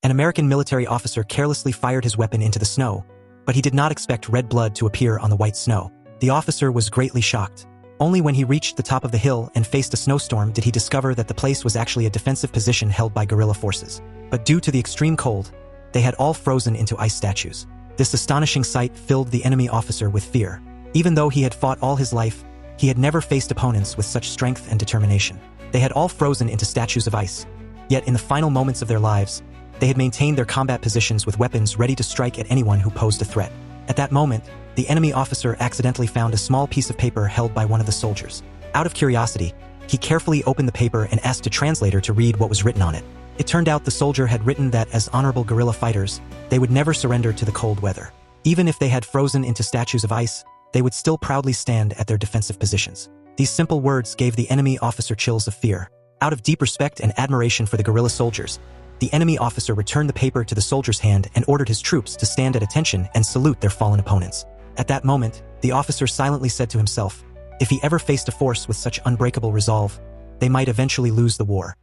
An American military officer carelessly fired his weapon into the snow, but he did not expect red blood to appear on the white snow. The officer was greatly shocked. Only when he reached the top of the hill and faced a snowstorm did he discover that the place was actually a defensive position held by guerrilla forces. But due to the extreme cold, they had all frozen into ice statues. This astonishing sight filled the enemy officer with fear. Even though he had fought all his life, he had never faced opponents with such strength and determination. They had all frozen into statues of ice. Yet in the final moments of their lives, they had maintained their combat positions with weapons ready to strike at anyone who posed a threat. At that moment, the enemy officer accidentally found a small piece of paper held by one of the soldiers. Out of curiosity, he carefully opened the paper and asked a translator to read what was written on it. It turned out the soldier had written that as honorable guerrilla fighters, they would never surrender to the cold weather. Even if they had frozen into statues of ice, they would still proudly stand at their defensive positions. These simple words gave the enemy officer chills of fear. Out of deep respect and admiration for the guerrilla soldiers, the enemy officer returned the paper to the soldier's hand and ordered his troops to stand at attention and salute their fallen opponents. At that moment, the officer silently said to himself, if he ever faced a force with such unbreakable resolve, they might eventually lose the war.